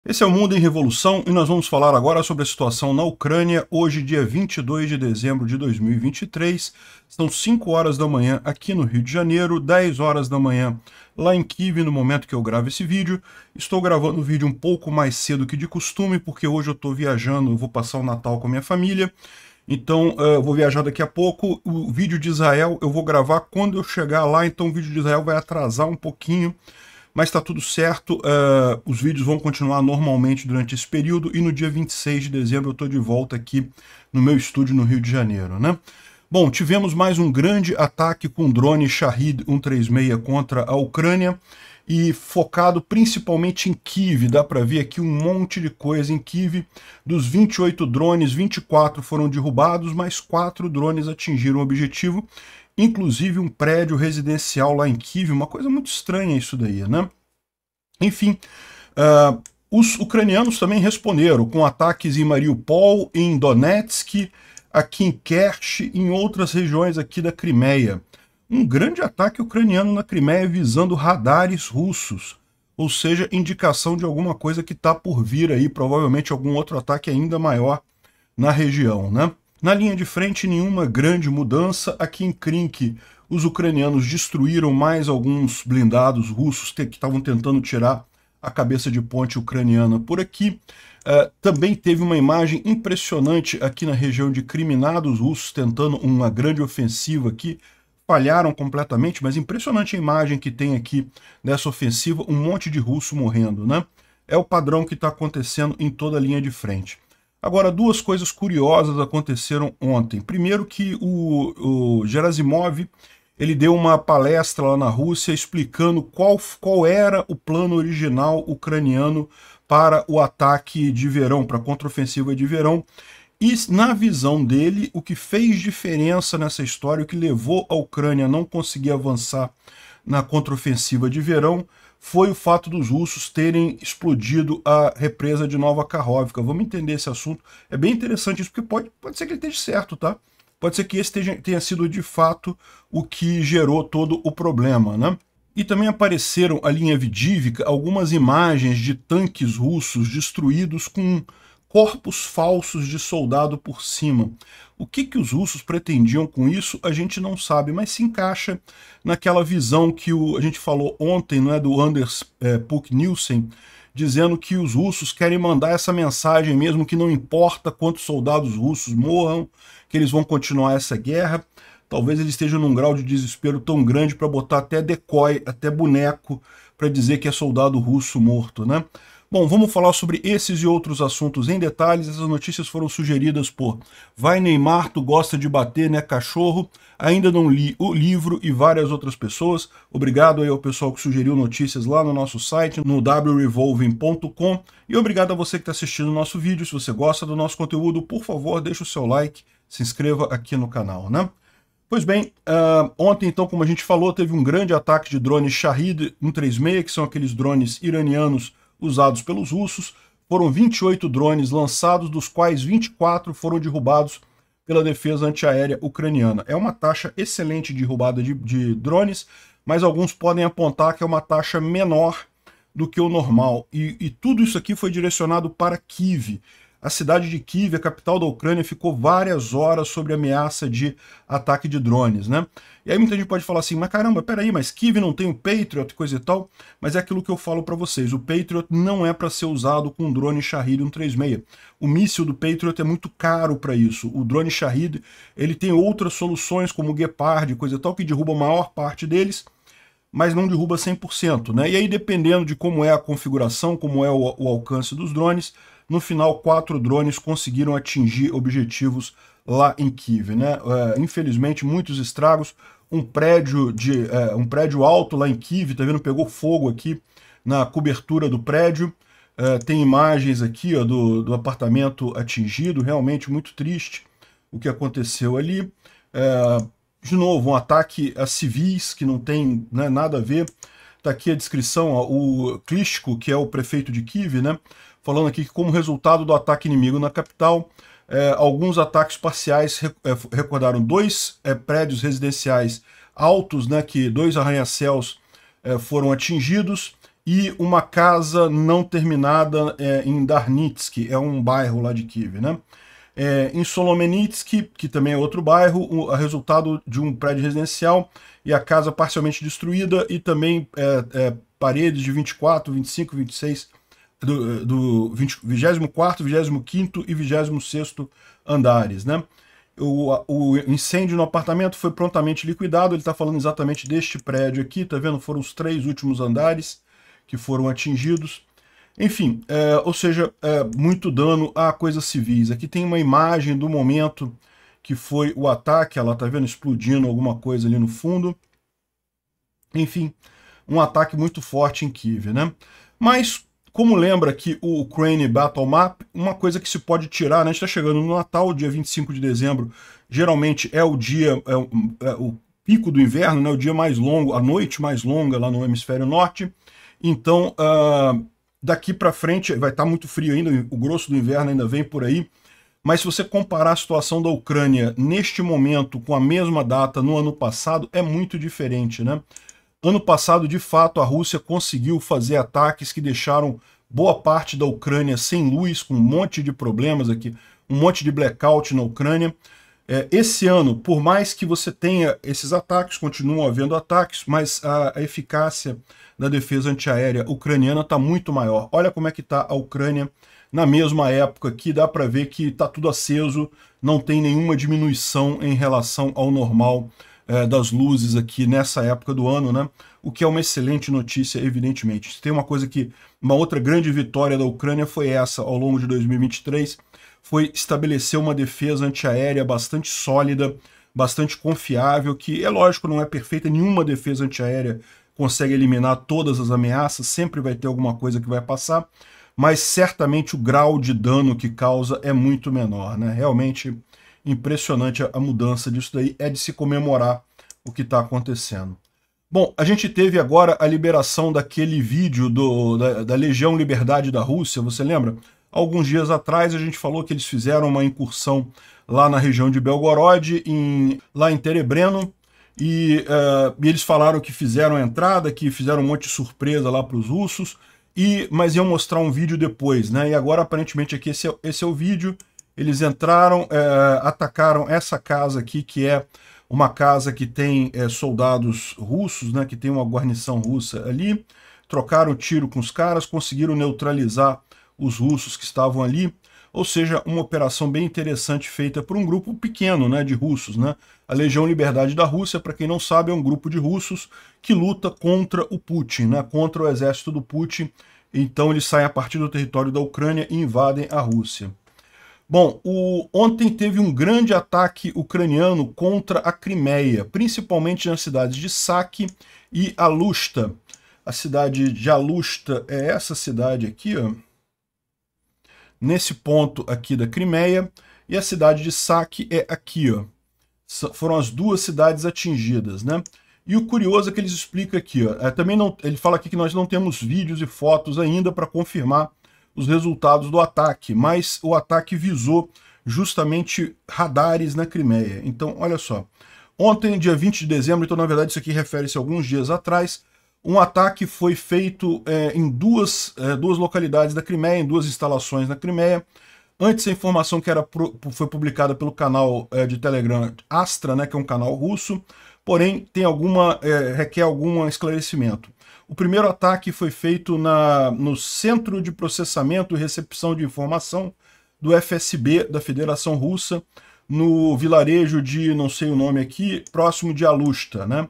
Esse é o Mundo em Revolução e nós vamos falar agora sobre a situação na Ucrânia, hoje dia 22 de dezembro de 2023, são 5 horas da manhã aqui no Rio de Janeiro, 10 horas da manhã lá em Kiev no momento que eu gravo esse vídeo. Estou gravando o vídeo um pouco mais cedo que de costume, porque hoje eu estou viajando, eu vou passar o Natal com a minha família, então eu vou viajar daqui a pouco. O vídeo de Israel eu vou gravar quando eu chegar lá, então o vídeo de Israel vai atrasar um pouquinho, mas está tudo certo, os vídeos vão continuar normalmente durante esse período, e no dia 26 de dezembro eu estou de volta aqui no meu estúdio no Rio de Janeiro, né? Bom, tivemos mais um grande ataque com drone Shahed 136 contra a Ucrânia, e focado principalmente em Kiev. Dá para ver aqui um monte de coisa em Kiev. Dos 28 drones, 24 foram derrubados, mas 4 drones atingiram o objetivo, inclusive um prédio residencial lá em Kiev, uma coisa muito estranha isso daí, né? Enfim, os ucranianos também responderam com ataques em Mariupol, em Donetsk, aqui em Kerch e em outras regiões aqui da Crimeia. Um grande ataque ucraniano na Crimeia visando radares russos, ou seja, indicação de alguma coisa que está por vir aí, provavelmente algum outro ataque ainda maior na região, né? Na linha de frente, nenhuma grande mudança. Aqui em Krink, os ucranianos destruíram mais alguns blindados russos que estavam tentando tirar a cabeça de ponte ucraniana por aqui. Também teve uma imagem impressionante aqui na região de Kriminados russos tentando uma grande ofensiva aqui. Falharam completamente, mas impressionante a imagem que tem aqui dessa ofensiva, um monte de russo morrendo, né? É o padrão que está acontecendo em toda a linha de frente. Agora, duas coisas curiosas aconteceram ontem. Primeiro que o Gerasimov, ele deu uma palestra lá na Rússia explicando qual era o plano original ucraniano para o ataque de verão, para a contraofensiva de verão. E, na visão dele, o que fez diferença nessa história, o que levou a Ucrânia a não conseguir avançar na contraofensiva de verão, foi o fato dos russos terem explodido a represa de Nova Kakhovka. Vamos entender esse assunto. É bem interessante isso, porque pode ser que ele esteja certo, tá? Pode ser que esse tenha sido, de fato, o que gerou todo o problema, né? E também apareceram ali em Avdiivka algumas imagens de tanques russos destruídos com corpos falsos de soldado por cima. O que os russos pretendiam com isso, a gente não sabe, mas se encaixa naquela visão que a gente falou ontem, não é, do Anders Puk Nielsen, dizendo que os russos querem mandar essa mensagem mesmo, que não importa quantos soldados russos morram, que eles vão continuar essa guerra. Talvez eles estejam num grau de desespero tão grande para botar até decoy, até boneco, para dizer que é soldado russo morto, né? Bom, vamos falar sobre esses e outros assuntos em detalhes. Essas notícias foram sugeridas por Vai Neymar, tu gosta de bater, né, cachorro? Ainda não li o livro, e várias outras pessoas. Obrigado aí ao pessoal que sugeriu notícias lá no nosso site, no wrevolving.com. E obrigado a você que está assistindo o nosso vídeo. Se você gosta do nosso conteúdo, por favor, deixa o seu like, se inscreva aqui no canal, né? Pois bem, ontem, então, como a gente falou, teve um grande ataque de drones Shahed 136, que são aqueles drones iranianos usados pelos russos. Foram 28 drones lançados, dos quais 24 foram derrubados pela defesa antiaérea ucraniana. É uma taxa excelente de derrubada de drones, mas alguns podem apontar que é uma taxa menor do que o normal. E tudo isso aqui foi direcionado para Kiev. A cidade de Kiev, a capital da Ucrânia, ficou várias horas sob ameaça de ataque de drones, né? E aí muita gente pode falar assim, mas caramba, peraí, mas Kiev não tem o Patriot, coisa e tal? Mas é aquilo que eu falo para vocês, o Patriot não é para ser usado com um drone Shahed 136. O míssil do Patriot é muito caro para isso. O drone Shahed, ele tem outras soluções, como o Gepard, coisa e tal, que derruba a maior parte deles, mas não derruba 100%, né? E aí, dependendo de como é a configuração, como é o alcance dos drones, no final 4 drones conseguiram atingir objetivos lá em Kiev, né? Infelizmente, muitos estragos. Um prédio alto lá em Kiev, tá vendo? Pegou fogo aqui na cobertura do prédio. Tem imagens aqui, ó, do apartamento atingido. Realmente muito triste o que aconteceu ali. De novo, um ataque a civis que não tem, né, nada a ver. Está aqui a descrição, ó, o Klitschko, que é o prefeito de Kiev, né, falando aqui que, como resultado do ataque inimigo na capital, alguns ataques parciais recordaram 2 prédios residenciais altos, né, que 2 arranha-céus foram atingidos, e uma casa não terminada em Darnitsky, é um bairro lá de Kiev, né? Em Solomenitsky, que também é outro bairro, o resultado de um prédio residencial e a casa parcialmente destruída e também paredes de 24, 25, 26 do 24º, 25º e 26º andares, né? O incêndio no apartamento foi prontamente liquidado, ele está falando exatamente deste prédio aqui, tá vendo? Foram os 3 últimos andares que foram atingidos. Enfim, ou seja, muito dano a coisas civis. Aqui tem uma imagem do momento que foi o ataque, ela tá vendo explodindo alguma coisa ali no fundo. Enfim, um ataque muito forte em Kiev, né? Mas, como lembra que o Ukraine Battle Map, uma coisa que se pode tirar, né? A gente está chegando no Natal, dia 25 de dezembro, geralmente é o dia, o pico do inverno, né? O dia mais longo, a noite mais longa lá no hemisfério norte. Então, daqui para frente vai estar muito frio ainda, o grosso do inverno ainda vem por aí. Mas se você comparar a situação da Ucrânia neste momento com a mesma data no ano passado, é muito diferente, né? Ano passado, de fato, a Rússia conseguiu fazer ataques que deixaram boa parte da Ucrânia sem luz, com um monte de problemas aqui, um monte de blackout na Ucrânia. Esse ano, por mais que você tenha esses ataques, continuam havendo ataques, mas a eficácia da defesa antiaérea ucraniana está muito maior. Olha como é que está a Ucrânia na mesma época, que dá para ver que está tudo aceso, não tem nenhuma diminuição em relação ao normal das luzes aqui nessa época do ano, né? O que é uma excelente notícia, evidentemente. Se tem uma outra grande vitória da Ucrânia foi essa, ao longo de 2023, foi estabelecer uma defesa antiaérea bastante sólida, bastante confiável, que, é lógico, não é perfeita, nenhuma defesa antiaérea consegue eliminar todas as ameaças, sempre vai ter alguma coisa que vai passar, mas certamente o grau de dano que causa é muito menor, né? Realmente impressionante a mudança disso daí, é de se comemorar o que está acontecendo. Bom, a gente teve agora a liberação daquele vídeo da Legião Liberdade da Rússia, você lembra? Alguns dias atrás a gente falou que eles fizeram uma incursão lá na região de Belgorod, lá em Terebreno, e eles falaram que fizeram a entrada, que fizeram um monte de surpresa lá para os russos, mas iam mostrar um vídeo depois, né? E agora aparentemente aqui esse é o vídeo. Eles entraram, atacaram essa casa aqui, que é uma casa que tem soldados russos, né, que tem uma guarnição russa ali, trocaram tiro com os caras, conseguiram neutralizar os russos que estavam ali, ou seja, uma operação bem interessante feita por um grupo pequeno, né, de russos, né? A Legião Liberdade da Rússia, para quem não sabe, é um grupo de russos que luta contra o Putin, né, contra o exército do Putin. Então eles saem a partir do território da Ucrânia e invadem a Rússia. Bom, ontem teve um grande ataque ucraniano contra a Crimeia, principalmente nas cidades de Saki e Alushta. A cidade de Alushta é essa cidade aqui, ó, nesse ponto aqui da Crimeia, e a cidade de Saki é aqui, ó. Foram as duas cidades atingidas, né? E o curioso é que eles explicam aqui, ó, ele fala aqui que nós não temos vídeos e fotos ainda para confirmar os resultados do ataque, mas o ataque visou justamente radares na Crimeia. Então, olha só, ontem, dia 20 de dezembro, então na verdade isso aqui refere-se a alguns dias atrás, um ataque foi feito em duas localidades da Crimeia, em duas instalações na Crimeia. Antes a informação que foi publicada pelo canal de Telegram Astra, né, que é um canal russo, porém tem requer algum esclarecimento. O primeiro ataque foi feito no Centro de Processamento e Recepção de Informação do FSB, da Federação Russa, no vilarejo de, não sei o nome aqui, próximo de Alushta, né?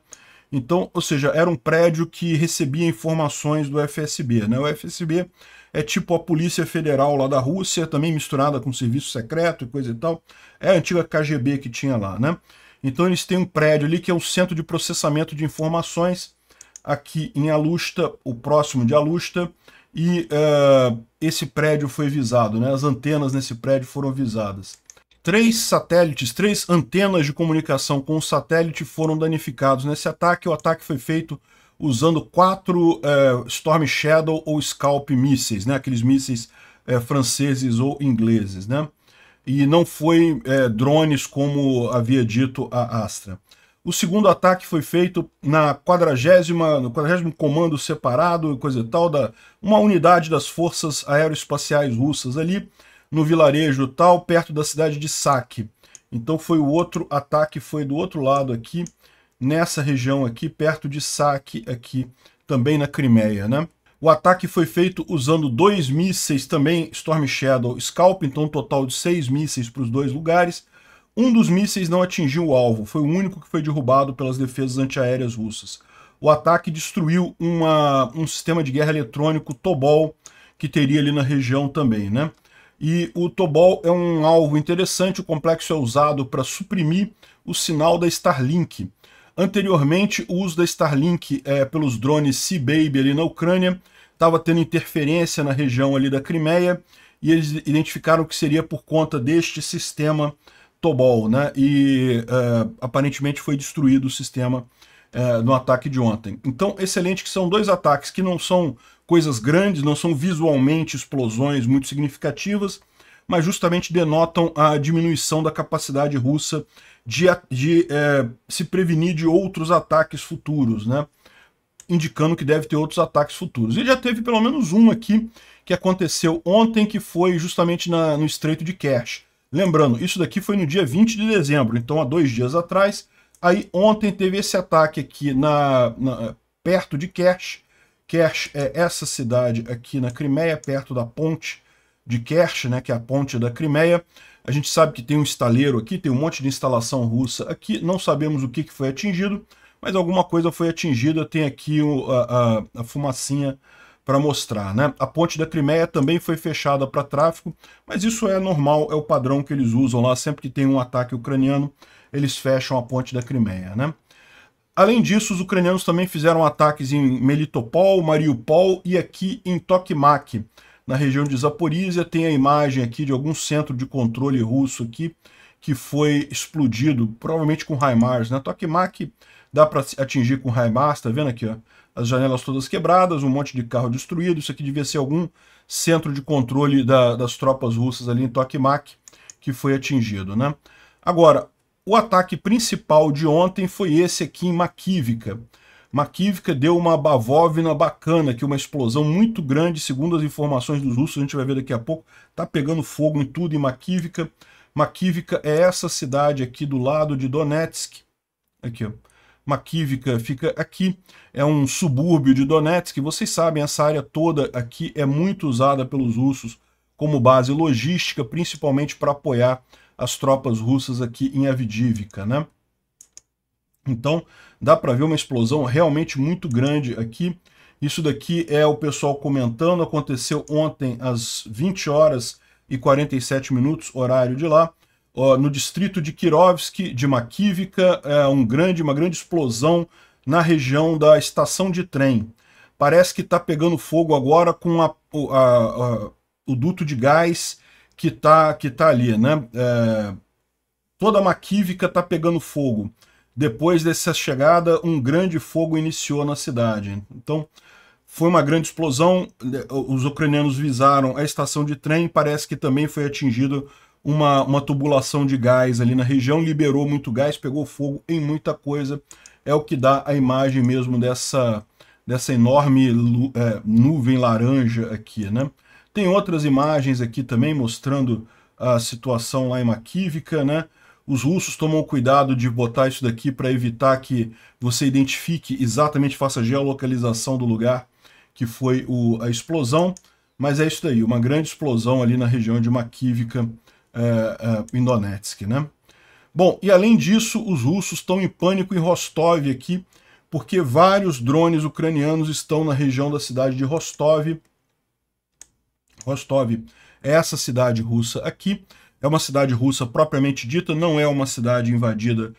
Então, ou seja, era um prédio que recebia informações do FSB, né? O FSB é tipo a Polícia Federal lá da Rússia, também misturada com serviço secreto e coisa e tal. É a antiga KGB que tinha lá, né? Então eles têm um prédio ali que é o Centro de Processamento de Informações, aqui em Alushta, o próximo de Alushta, e esse prédio foi visado, né? As antenas nesse prédio foram visadas. 3 antenas de comunicação com satélite foram danificados nesse ataque. O ataque foi feito usando 4 Storm Shadow ou Scalp mísseis, né? Aqueles mísseis franceses ou ingleses, né? E não foi drones como havia dito a Astra. O segundo ataque foi feito no 40º Comando Separado, coisa e tal, uma unidade das Forças Aeroespaciais Russas ali, no vilarejo tal, perto da cidade de Saki. Então foi o outro ataque, foi do outro lado aqui, nessa região aqui, perto de Saki, aqui, também na Crimeia, né? O ataque foi feito usando 2 mísseis, também Storm Shadow Scalp, então um total de 6 mísseis para os dois lugares. Um dos mísseis não atingiu o alvo, foi o único que foi derrubado pelas defesas antiaéreas russas. O ataque destruiu um sistema de guerra eletrônico Tobol, que teria ali na região também, né? E o Tobol é um alvo interessante, o complexo é usado para suprimir o sinal da Starlink. Anteriormente, o uso da Starlink pelos drones Sea Baby ali na Ucrânia estava tendo interferência na região ali da Crimeia, e eles identificaram que seria por conta deste sistema Tobol, né? E aparentemente foi destruído o sistema no ataque de ontem. Então, excelente que são dois ataques que não são coisas grandes, não são visualmente explosões muito significativas, mas justamente denotam a diminuição da capacidade russa de se prevenir de outros ataques futuros, né? Indicando que deve ter outros ataques futuros. E já teve pelo menos um aqui que aconteceu ontem, que foi justamente no Estreito de Kerch. Lembrando, isso daqui foi no dia 20 de dezembro, então há 2 dias atrás. Aí ontem teve esse ataque aqui perto de Kerch. Kerch é essa cidade aqui na Crimeia, perto da ponte de Kerch, né, que é a ponte da Crimeia. A gente sabe que tem um estaleiro aqui, tem um monte de instalação russa aqui, não sabemos o que foi atingido, mas alguma coisa foi atingida, tem aqui a fumacinha para mostrar, né? A ponte da Crimeia também foi fechada para tráfego, mas isso é normal, é o padrão que eles usam lá, sempre que tem um ataque ucraniano, eles fecham a ponte da Crimeia, né? Além disso, os ucranianos também fizeram ataques em Melitopol, Mariupol e aqui em Tokmak, na região de Zaporizhia. Tem a imagem aqui de algum centro de controle russo aqui, que foi explodido, provavelmente com HIMARS, né? Tokmak dá para atingir com HIMARS, tá vendo aqui, ó? As janelas todas quebradas, um monte de carro destruído. Isso aqui devia ser algum centro de controle das tropas russas ali em Tokmak que foi atingido, né? Agora, o ataque principal de ontem foi esse aqui em Makivka. Makivka deu uma bavóvina bacana, aqui uma explosão muito grande, segundo as informações dos russos, a gente vai ver daqui a pouco, tá pegando fogo em tudo em Makivka. Makivka é essa cidade aqui do lado de Donetsk, aqui ó. Makivka fica aqui, é um subúrbio de Donetsk. Vocês sabem, essa área toda aqui é muito usada pelos russos como base logística, principalmente para apoiar as tropas russas aqui em Avdiivka, né? Então, dá para ver uma explosão realmente muito grande aqui. Isso daqui é o pessoal comentando, aconteceu ontem às 20h47, horário de lá. No distrito de Kirovsk, de Makivka, uma grande explosão na região da estação de trem. Parece que está pegando fogo agora com o duto de gás que tá ali, né? Toda Makivka está pegando fogo. Depois dessa chegada, um grande fogo iniciou na cidade. Então, foi uma grande explosão. Os ucranianos visaram a estação de trem. Parece que também foi atingido uma tubulação de gás ali na região, liberou muito gás, pegou fogo em muita coisa. É o que dá a imagem mesmo dessa enorme nuvem laranja aqui, né? Tem outras imagens aqui também mostrando a situação lá em Makivka, né? Os russos tomam cuidado de botar isso daqui para evitar que você identifique exatamente, faça a geolocalização do lugar que foi a explosão, mas é isso daí, uma grande explosão ali na região de Makivka, em Donetsk, né? Bom, e além disso, os russos estão em pânico em Rostov aqui, porque vários drones ucranianos estão na região da cidade de Rostov. Rostov é essa cidade russa aqui, é uma cidade russa propriamente dita, não é uma cidade invadida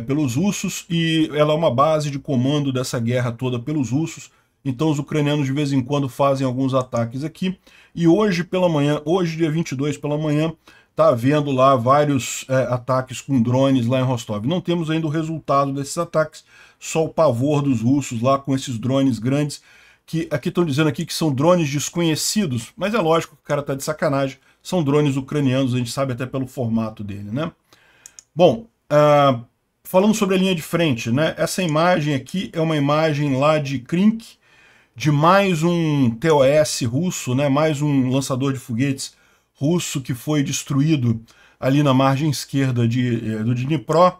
pelos russos, e ela é uma base de comando dessa guerra toda pelos russos. Então os ucranianos de vez em quando fazem alguns ataques aqui, e hoje pela manhã, hoje dia 22 pela manhã, está havendo lá vários ataques com drones lá em Rostov. Não temos ainda o resultado desses ataques, só o pavor dos russos lá com esses drones grandes, que aqui estão dizendo aqui que são drones desconhecidos, mas é lógico que o cara está de sacanagem, são drones ucranianos, a gente sabe até pelo formato dele, né? Bom, falando sobre a linha de frente, né? Essa imagem aqui é uma imagem lá de Krink, de mais um TOS russo, né? Mais um lançador de foguetes russo que foi destruído ali na margem esquerda do Dnipro,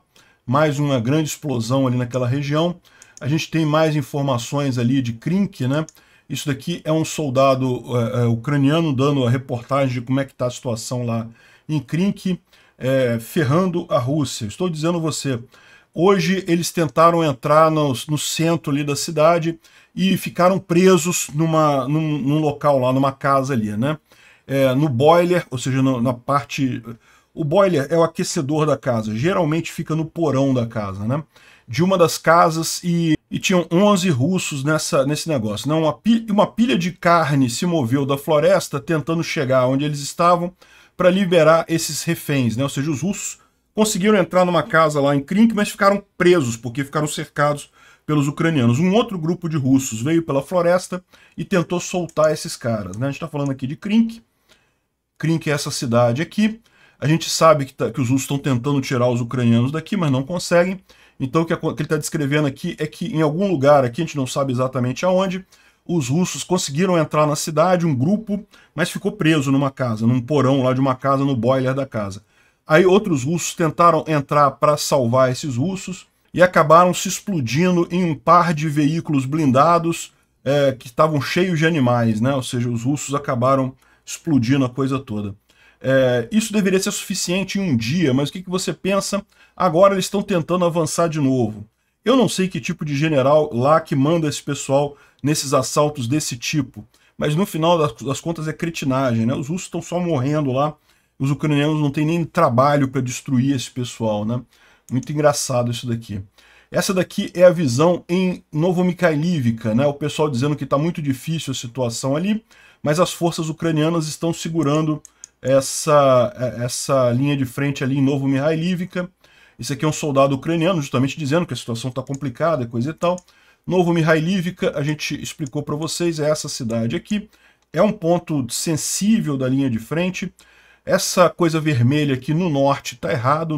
mais uma grande explosão ali naquela região. A gente tem mais informações ali de Krink, né? Isso daqui é um soldado ucraniano dando a reportagem de como é que está a situação lá em Krink, ferrando a Rússia. Estou dizendo a você, hoje eles tentaram entrar no centro ali da cidade e ficaram presos num local lá, numa casa ali, né? No boiler, ou seja, na parte... O boiler é o aquecedor da casa, geralmente fica no porão da casa, né? De uma das casas e tinham 11 russos nesse negócio. Né? Uma pilha de carne se moveu da floresta tentando chegar onde eles estavam para liberar esses reféns, né? Ou seja, os russos conseguiram entrar numa casa lá em Krink, mas ficaram presos, porque ficaram cercados pelos ucranianos. Um outro grupo de russos veio pela floresta e tentou soltar esses caras. Né? A gente está falando aqui de Krink. Krink é essa cidade aqui. A gente sabe que os russos estão tentando tirar os ucranianos daqui, mas não conseguem. Então o que ele está descrevendo aqui é que em algum lugar aqui, a gente não sabe exatamente aonde, os russos conseguiram entrar na cidade, um grupo, mas ficou preso numa casa, num porão lá de uma casa, no boiler da casa. Aí outros russos tentaram entrar para salvar esses russos e acabaram se explodindo em um par de veículos blindados que estavam cheios de animais, né? Ou seja, os russos acabaram explodindo a coisa toda. Isso deveria ser suficiente em um dia, mas o que você pensa? Agora eles estão tentando avançar de novo. Eu não sei que tipo de general lá que manda esse pessoal nesses assaltos desse tipo, mas no final das contas é cretinagem, né? Os russos estão só morrendo lá, os ucranianos não têm nem trabalho para destruir esse pessoal, né? Muito engraçado isso daqui. Essa daqui é a visão em Novomikhailovka, né? O pessoal dizendo que está muito difícil a situação ali, mas as forças ucranianas estão segurando essa linha de frente ali em Novomikhailovka. Isso aqui é um soldado ucraniano, justamente dizendo que a situação está complicada e coisa e tal. Novomikhailovka, a gente explicou para vocês, é essa cidade aqui. É um ponto sensível da linha de frente. Essa coisa vermelha aqui no norte está errado,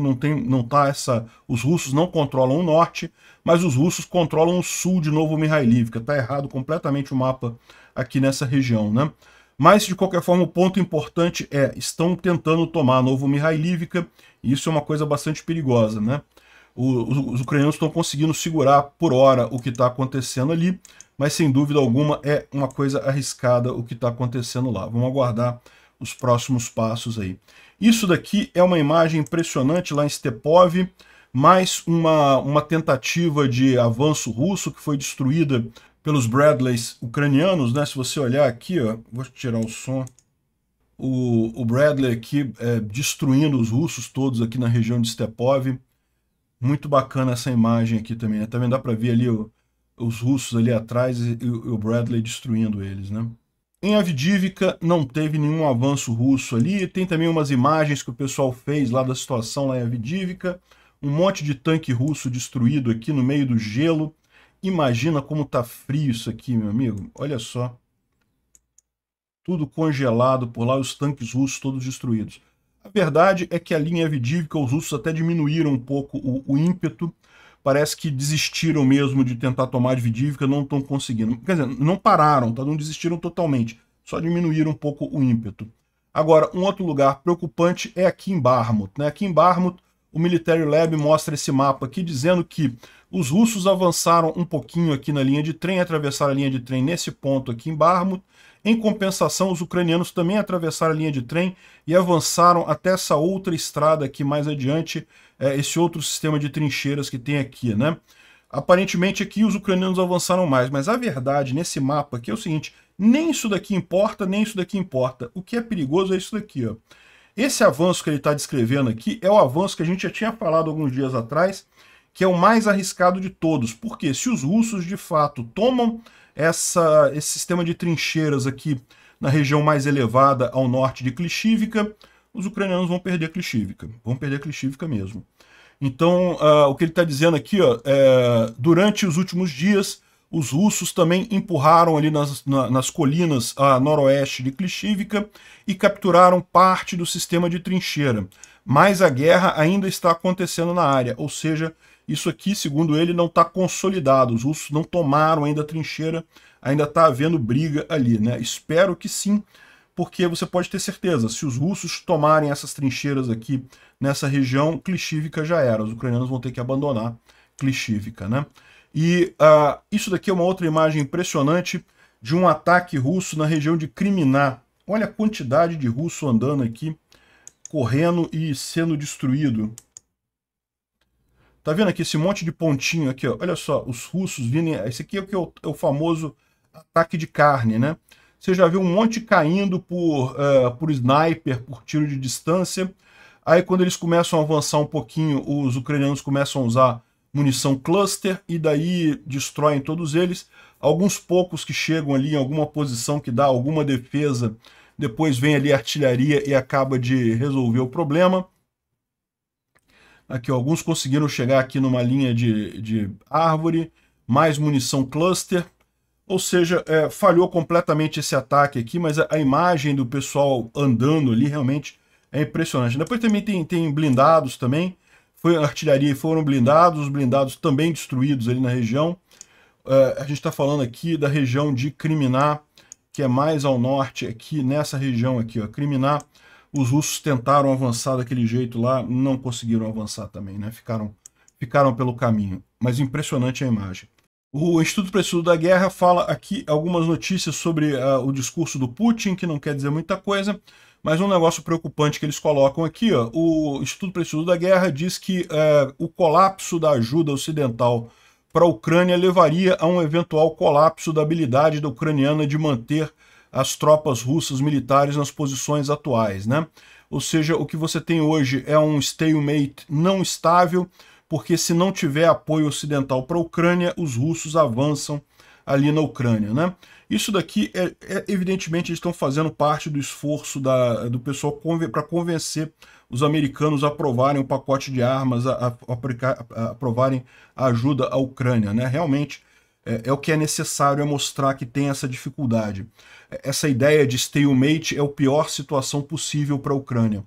os russos não controlam o norte, mas os russos controlam o sul de Novomikhailovka. Está errado completamente o mapa aqui nessa região, né? Mas, de qualquer forma, o ponto importante estão tentando tomar Novomikhailovka, e isso é uma coisa bastante perigosa, né? Os ucranianos estão conseguindo segurar por hora o que está acontecendo ali, mas, sem dúvida alguma, é uma coisa arriscada o que está acontecendo lá. Vamos aguardar os próximos passos aí. Isso daqui é uma imagem impressionante lá em Stepov, mais uma tentativa de avanço russo que foi destruída pelos Bradleys ucranianos, né? Se você olhar aqui, ó, vou tirar o som, o Bradley aqui destruindo os russos todos aqui na região de Stepov. Muito bacana essa imagem aqui também, né? Também dá para ver ali os russos ali atrás e o Bradley destruindo eles, né? Em Avdiivka não teve nenhum avanço russo ali, tem também umas imagens que o pessoal fez lá da situação lá em Avdiivka, um monte de tanque russo destruído aqui no meio do gelo. Imagina como tá frio isso aqui, meu amigo. Olha só. Tudo congelado por lá, os tanques russos todos destruídos. A verdade é que a linha Avdiivka, os russos até diminuíram um pouco o ímpeto. Parece que desistiram mesmo de tentar tomar Avdiivka, não estão conseguindo. Quer dizer, não pararam, tá? Não desistiram totalmente. Só diminuíram um pouco o ímpeto. Agora, um outro lugar preocupante é aqui em Bakhmut, né? Aqui em Bakhmut, o Military Lab mostra esse mapa aqui, dizendo que os russos avançaram um pouquinho aqui na linha de trem, atravessaram a linha de trem nesse ponto aqui em Bakhmut. Em compensação, os ucranianos também atravessaram a linha de trem e avançaram até essa outra estrada aqui mais adiante, esse outro sistema de trincheiras que tem aqui, né? Aparentemente aqui os ucranianos avançaram mais, mas a verdade nesse mapa aqui é o seguinte, nem isso daqui importa, nem isso daqui importa. O que é perigoso é isso daqui, ó. Esse avanço que ele está descrevendo aqui é o avanço que a gente já tinha falado alguns dias atrás, que é o mais arriscado de todos. Porque se os russos, de fato, tomam esse sistema de trincheiras aqui na região mais elevada ao norte de Klishivka, os ucranianos vão perder Klishivka. Vão perder Klishivka mesmo. Então, o que ele está dizendo aqui, ó, durante os últimos dias, os russos também empurraram ali nas colinas a noroeste de Klishivka e capturaram parte do sistema de trincheira. Mas a guerra ainda está acontecendo na área, ou seja, isso aqui, segundo ele, não está consolidado. Os russos não tomaram ainda a trincheira, ainda está havendo briga ali, né? Espero que sim, porque você pode ter certeza, se os russos tomarem essas trincheiras aqui nessa região, Klishchiivka já era. Os ucranianos vão ter que abandonar Klishchiivka, né? E isso daqui é uma outra imagem impressionante de um ataque russo na região de Kriminá. Olha a quantidade de russo andando aqui, correndo e sendo destruído. Tá vendo aqui esse monte de pontinho aqui, ó? Olha só, os russos vindo... Esse aqui é o famoso ataque de carne, né? Você já viu um monte caindo por sniper, por tiro de distância. Aí quando eles começam a avançar um pouquinho, os ucranianos começam a usar munição cluster e daí destroem todos eles. Alguns poucos que chegam ali em alguma posição que dá alguma defesa, depois vem ali a artilharia e acaba de resolver o problema. Aqui, ó, alguns conseguiram chegar aqui numa linha de árvore, mais munição cluster. Ou seja, falhou completamente esse ataque aqui, mas a imagem do pessoal andando ali realmente é impressionante. Depois também tem blindados também. Foi a artilharia e foram blindados, os blindados também destruídos ali na região. A gente está falando aqui da região de Kriminá, que é mais ao norte, aqui nessa região aqui, ó, Kriminá. Os russos tentaram avançar daquele jeito lá, não conseguiram avançar também, né? Ficaram pelo caminho. Mas impressionante a imagem. O Instituto para o Estudo da Guerra fala aqui algumas notícias sobre o discurso do Putin, que não quer dizer muita coisa, mas um negócio preocupante que eles colocam aqui, ó, o Instituto para o Estudo da Guerra diz que o colapso da ajuda ocidental para a Ucrânia levaria a um eventual colapso da habilidade da ucraniana de manter as tropas russas militares nas posições atuais, né? Ou seja, o que você tem hoje é um stalemate não estável, porque se não tiver apoio ocidental para a Ucrânia, os russos avançam ali na Ucrânia, né? Isso daqui, evidentemente, eles estão fazendo parte do esforço do pessoal para convencer os americanos a aprovarem o pacote de armas, a aprovarem a ajuda à Ucrânia, né? Realmente, é o que é necessário, é mostrar que tem essa dificuldade. Essa ideia de stalemate é a pior situação possível para a Ucrânia.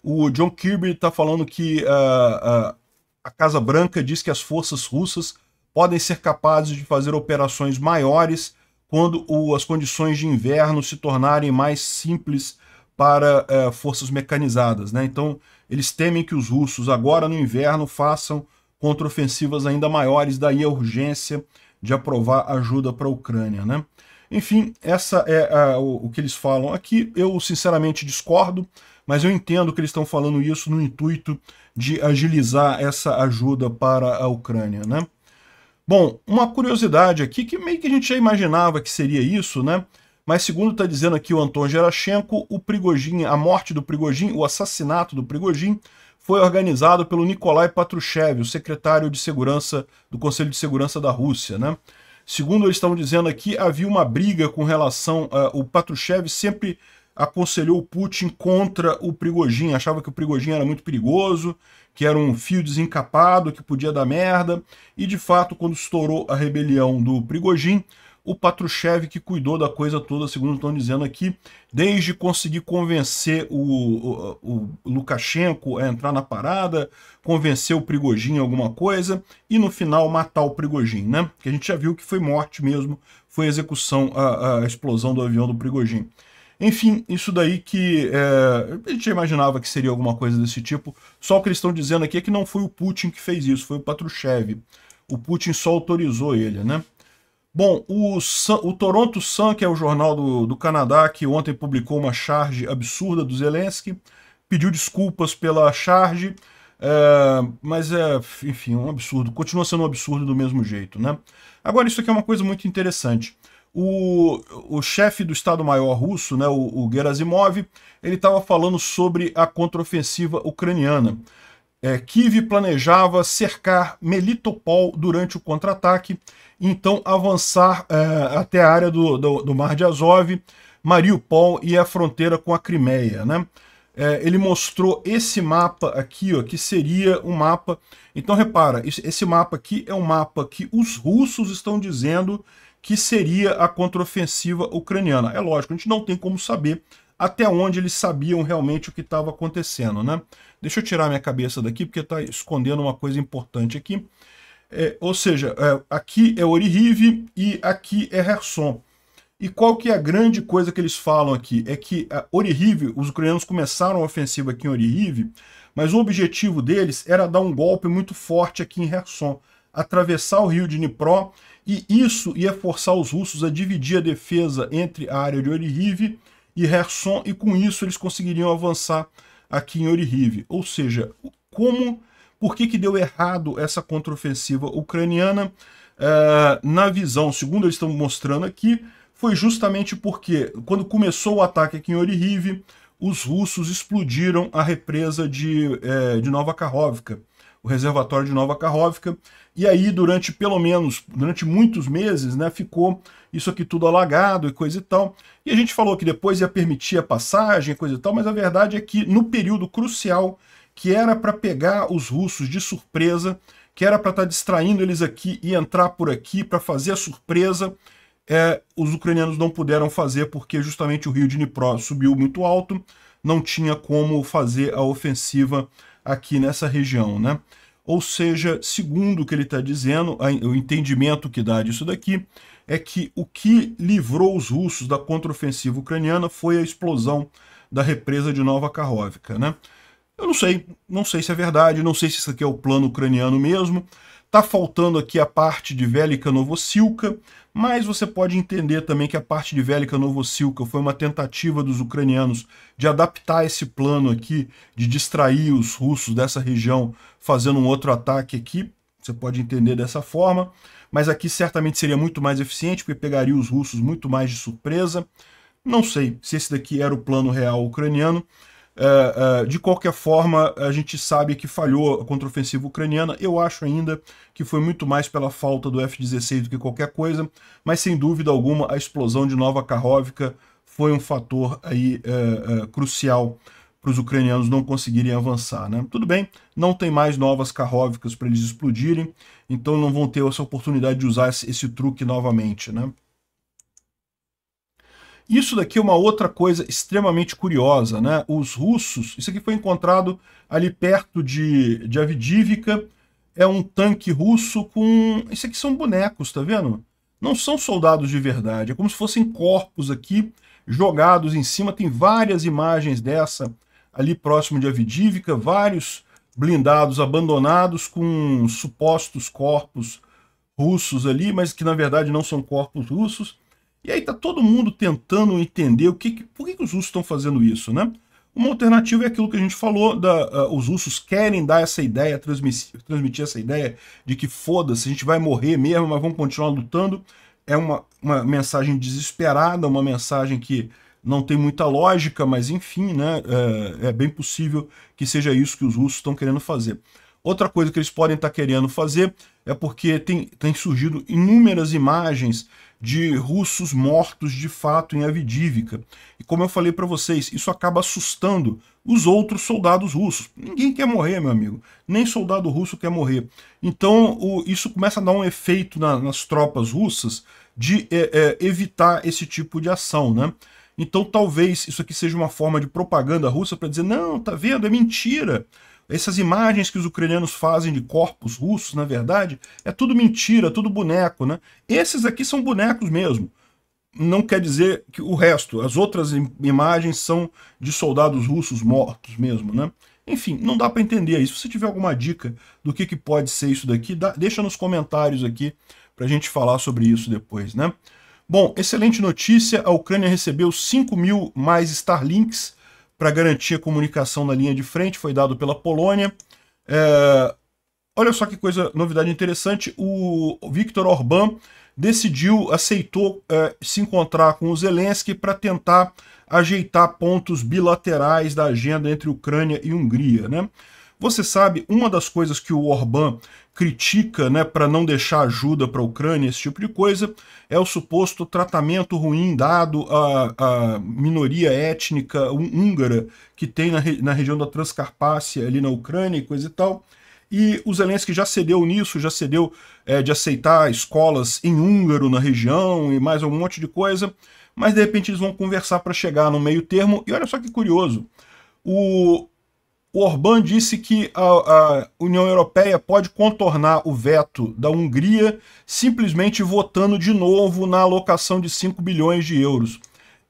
O John Kirby está falando que a Casa Branca diz que as forças russas podem ser capazes de fazer operações maiores quando as condições de inverno se tornarem mais simples para forças mecanizadas, né? Então, eles temem que os russos, agora no inverno, façam contraofensivas ainda maiores, daí a urgência de aprovar ajuda para a Ucrânia, né? Enfim, essa é o que eles falam aqui. Eu, sinceramente, discordo, mas eu entendo que eles estão falando isso no intuito de agilizar essa ajuda para a Ucrânia, né? Bom, uma curiosidade aqui, que meio que a gente já imaginava que seria isso, né? Mas segundo está dizendo aqui o Anton Gerashenko, o Prigozhin, a morte do Prigozhin, o assassinato do Prigozhin, foi organizado pelo Nikolai Patrushev, o secretário de segurança do Conselho de Segurança da Rússia, né? Segundo eles estão dizendo aqui, havia uma briga com relação o Patrushev sempre aconselhou o Putin contra o Prigozhin, achava que o Prigozhin era muito perigoso, que era um fio desencapado, que podia dar merda, e de fato, quando estourou a rebelião do Prigozhin, o Patrushev que cuidou da coisa toda, segundo estão dizendo aqui, desde conseguir convencer o Lukashenko a entrar na parada, convencer o Prigozhin em alguma coisa, e no final matar o Prigozhin, né? Que a gente já viu que foi morte mesmo, foi a execução, a explosão do avião do Prigozhin. Enfim, isso daí que a gente já imaginava que seria alguma coisa desse tipo, só o que eles estão dizendo aqui é que não foi o Putin que fez isso, foi o Patrushev. O Putin só autorizou ele, né? Bom, o Toronto Sun, que é o jornal do Canadá, que ontem publicou uma charge absurda do Zelensky, pediu desculpas pela charge, mas enfim, um absurdo, continua sendo um absurdo do mesmo jeito, né? Agora, isso aqui é uma coisa muito interessante. O chefe do Estado-Maior russo, né, o Gerasimov, ele estava falando sobre a contraofensiva ucraniana. Kiev planejava cercar Melitopol durante o contra-ataque, então avançar até a área do Mar de Azov, Mariupol e a fronteira com a Crimeia, né? Ele mostrou esse mapa aqui, ó, que seria um mapa... Então repara, esse mapa aqui é um mapa que os russos estão dizendo que seria a contraofensiva ucraniana. É lógico, a gente não tem como saber até onde eles sabiam realmente o que estava acontecendo, né? Deixa eu tirar minha cabeça daqui, porque está escondendo uma coisa importante aqui. Ou seja, aqui é Orihiv e aqui é Kherson. E qual que é a grande coisa que eles falam aqui? É que Orihiv, os ucranianos começaram a ofensiva aqui em Orihiv, mas o objetivo deles era dar um golpe muito forte aqui em Kherson, atravessar o rio de Dnipro, e isso ia forçar os russos a dividir a defesa entre a área de Orihiv e Kherson, e com isso eles conseguiriam avançar aqui em Orihiv. Ou seja, por que deu errado essa contraofensiva ucraniana? Na visão, segundo eles estão mostrando aqui, foi justamente porque, quando começou o ataque aqui em Orihiv, os russos explodiram a represa de Nova Kakhovka, o reservatório de Nova Kakhovka, e aí durante muitos meses, né, ficou isso aqui tudo alagado e coisa e tal, e a gente falou que depois ia permitir a passagem e coisa e tal, mas a verdade é que no período crucial, que era para pegar os russos de surpresa, que era para estar distraindo eles aqui e entrar por aqui para fazer a surpresa, os ucranianos não puderam fazer porque justamente o rio de Dnipro subiu muito alto, não tinha como fazer a ofensiva aqui nessa região, né? Ou seja, segundo o que ele está dizendo, o entendimento que dá disso daqui é que o que livrou os russos da contraofensiva ucraniana foi a explosão da represa de Nova Kakhovka, né? Eu não sei se é verdade, não sei se isso aqui é o plano ucraniano mesmo. Tá faltando aqui a parte de Velika Novosilka, mas você pode entender também que a parte de Velika Novosilka foi uma tentativa dos ucranianos de adaptar esse plano aqui, de distrair os russos dessa região, fazendo um outro ataque aqui. Você pode entender dessa forma, mas aqui certamente seria muito mais eficiente, porque pegaria os russos muito mais de surpresa. Não sei se esse daqui era o plano real ucraniano. De qualquer forma, a gente sabe que falhou a contraofensiva ucraniana. Eu acho ainda que foi muito mais pela falta do F-16 do que qualquer coisa, mas sem dúvida alguma a explosão de Nova Kakhovka foi um fator aí, crucial para os ucranianos não conseguirem avançar, né? Tudo bem, não tem mais novas Kakhovkas para eles explodirem, então não vão ter essa oportunidade de usar esse truque novamente, né? Isso daqui é uma outra coisa extremamente curiosa, né? Os russos, isso aqui foi encontrado ali perto de Avdiivka, é um tanque russo com... Isso aqui são bonecos, tá vendo? Não são soldados de verdade, é como se fossem corpos aqui jogados em cima. Tem várias imagens dessa ali próximo de Avdiivka, vários blindados abandonados com supostos corpos russos ali, mas que na verdade não são corpos russos. E aí tá todo mundo tentando entender por que os russos estão fazendo isso, né? Uma alternativa é aquilo que a gente falou, os russos querem dar essa ideia, transmitir essa ideia de que foda-se, a gente vai morrer mesmo, mas vamos continuar lutando. É uma mensagem desesperada, uma mensagem que não tem muita lógica, mas enfim, né? É bem possível que seja isso que os russos estão querendo fazer. Outra coisa que eles podem estar querendo fazer é porque tem surgido inúmeras imagens de russos mortos de fato em Avdiivka. E como eu falei para vocês, isso acaba assustando os outros soldados russos. Ninguém quer morrer, meu amigo. Nem soldado russo quer morrer. Então isso começa a dar um efeito nas tropas russas de evitar esse tipo de ação, né? Então talvez isso aqui seja uma forma de propaganda russa para dizer, não, tá vendo, é mentira. Essas imagens que os ucranianos fazem de corpos russos, na verdade, é tudo mentira, tudo boneco, né? Esses aqui são bonecos mesmo. Não quer dizer que o resto, as outras imagens são de soldados russos mortos mesmo, né? Enfim, não dá para entender isso. Se você tiver alguma dica do que pode ser isso daqui, deixa nos comentários aqui para a gente falar sobre isso depois, né? Bom, excelente notícia, a Ucrânia recebeu 5.000 mais Starlinks para garantir a comunicação na linha de frente, foi dado pela Polônia. Olha só que novidade interessante, o Viktor Orbán aceitou se encontrar com o Zelensky para tentar ajeitar pontos bilaterais da agenda entre Ucrânia e Hungria, né? Você sabe, uma das coisas que o Orbán critica, né, para não deixar ajuda para a Ucrânia, esse tipo de coisa, é o suposto tratamento ruim dado à minoria étnica húngara que tem na região da Transcarpácia, ali na Ucrânia e coisa e tal. E o Zelensky já cedeu nisso, já cedeu de aceitar escolas em húngaro na região e mais um monte de coisa. mas de repente eles vão conversar para chegar no meio termo. E olha só que curioso, o Orbán disse que a União Europeia pode contornar o veto da Hungria simplesmente votando de novo na alocação de 5 bilhões de euros.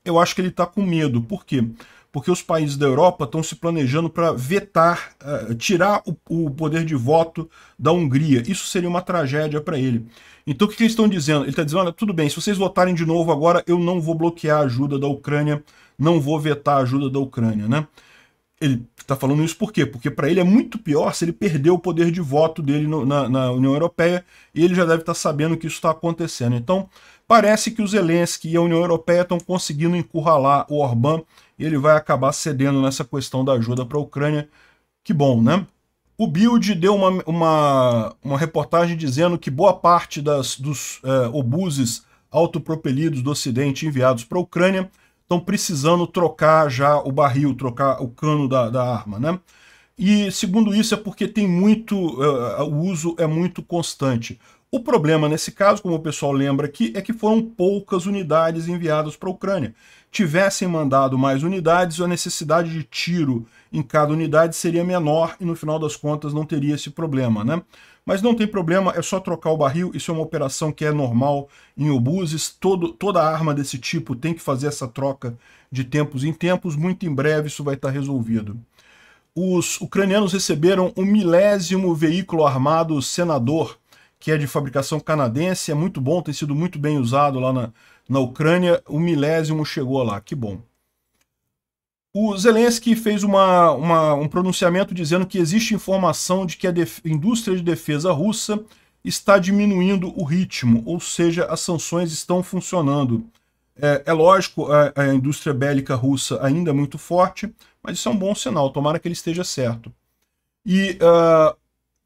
Eu acho que ele está com medo. Por quê? Porque os países da Europa estão se planejando para vetar, tirar o poder de voto da Hungria. Isso seria uma tragédia para ele. Então o que eles estão dizendo? Ele está dizendo, olha, tudo bem, se vocês votarem de novo agora, eu não vou bloquear a ajuda da Ucrânia, não vou vetar a ajuda da Ucrânia, né? Ele está falando isso por quê? Porque para ele é muito pior se ele perder o poder de voto dele na União Europeia, e ele já deve estar sabendo que isso está acontecendo. Então, parece que o Zelensky e a União Europeia estão conseguindo encurralar o Orbán, e ele vai acabar cedendo nessa questão da ajuda para a Ucrânia. Que bom, né? O Bild deu uma reportagem dizendo que boa parte dos obuses autopropelidos do Ocidente enviados para a Ucrânia estão precisando trocar já o barril, trocar o cano da arma, né? E segundo isso é porque tem muito, o uso é muito constante. O problema nesse caso, como o pessoal lembra aqui, é que foram poucas unidades enviadas para a Ucrânia. Tivessem mandado mais unidades, a necessidade de tiro em cada unidade seria menor e no final das contas não teria esse problema, né? Mas não tem problema, é só trocar o barril, isso é uma operação que é normal em obuses, toda arma desse tipo tem que fazer essa troca de tempos em tempos, muito em breve isso vai estar resolvido. Os ucranianos receberam o 1000º veículo armado Senador, que é de fabricação canadense, é muito bom, tem sido muito bem usado lá na Ucrânia, o 1000º chegou lá, que bom. O Zelensky fez um pronunciamento dizendo que existe informação de que a indústria de defesa russa está diminuindo o ritmo, ou seja, as sanções estão funcionando. É lógico, a indústria bélica russa ainda é muito forte, mas isso é um bom sinal, tomara que ele esteja certo. E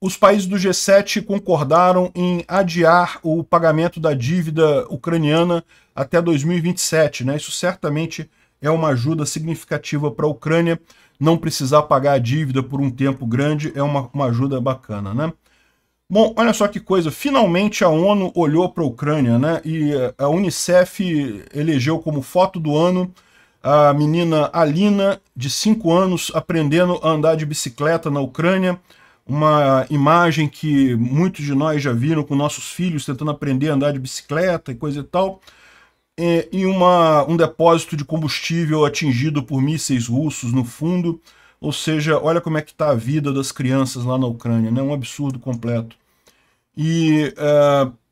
os países do G7 concordaram em adiar o pagamento da dívida ucraniana até 2027, né? Isso certamente é uma ajuda significativa para a Ucrânia, não precisar pagar a dívida por um tempo grande é uma ajuda bacana, né? Bom, olha só que coisa, finalmente a ONU olhou para a Ucrânia, né? E a Unicef elegeu como foto do ano a menina Alina, de 5 anos, aprendendo a andar de bicicleta na Ucrânia, uma imagem que muitos de nós já viram com nossos filhos tentando aprender a andar de bicicleta e coisa e tal, e um depósito de combustível atingido por mísseis russos no fundo, ou seja, olha como é que está a vida das crianças lá na Ucrânia, né? Um absurdo completo. E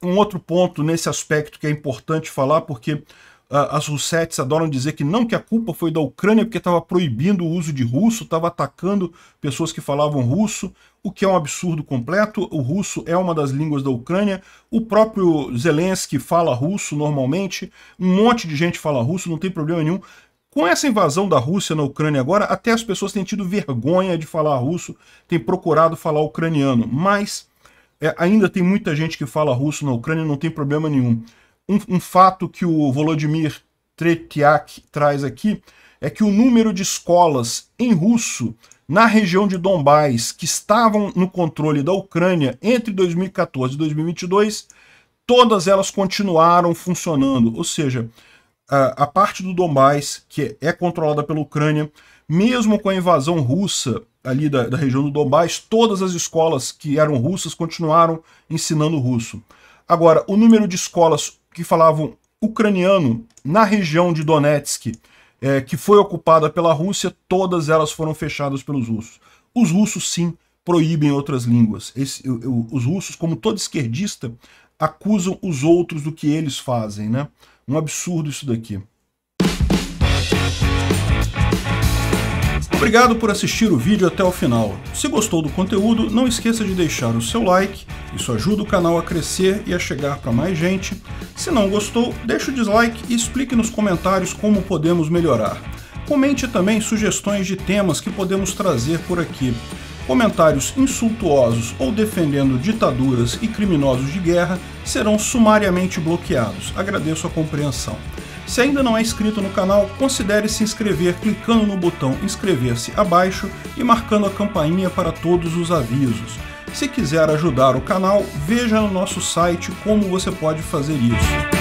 um outro ponto nesse aspecto que é importante falar, porque as russetes adoram dizer que não, que a culpa foi da Ucrânia porque estava proibindo o uso de russo, estava atacando pessoas que falavam russo, o que é um absurdo completo. O russo é uma das línguas da Ucrânia, o próprio Zelensky fala russo normalmente, um monte de gente fala russo, não tem problema nenhum. Com essa invasão da Rússia na Ucrânia agora, até as pessoas têm tido vergonha de falar russo, têm procurado falar ucraniano, mas ainda tem muita gente que fala russo na Ucrânia, não tem problema nenhum. Um fato que o Volodymyr Tretiak traz aqui é que o número de escolas em russo na região de Donbás que estavam no controle da Ucrânia entre 2014 e 2022, todas elas continuaram funcionando. Ou seja, a parte do Donbás, que é controlada pela Ucrânia, mesmo com a invasão russa ali da região do Donbás, todas as escolas que eram russas continuaram ensinando russo. Agora, o número de escolas que falavam ucraniano na região de Donetsk, que foi ocupada pela Rússia, todas elas foram fechadas pelos russos. Os russos, sim, proíbem outras línguas. Os russos, como todo esquerdista, acusam os outros do que eles fazem, né? Um absurdo isso daqui. Obrigado por assistir o vídeo até o final. Se gostou do conteúdo, não esqueça de deixar o seu like, isso ajuda o canal a crescer e a chegar para mais gente. Se não gostou, deixe o dislike e explique nos comentários como podemos melhorar. Comente também sugestões de temas que podemos trazer por aqui. Comentários insultuosos ou defendendo ditaduras e criminosos de guerra serão sumariamente bloqueados. Agradeço a compreensão. Se ainda não é inscrito no canal, considere se inscrever clicando no botão inscrever-se abaixo e marcando a campainha para todos os avisos. Se quiser ajudar o canal, veja no nosso site como você pode fazer isso.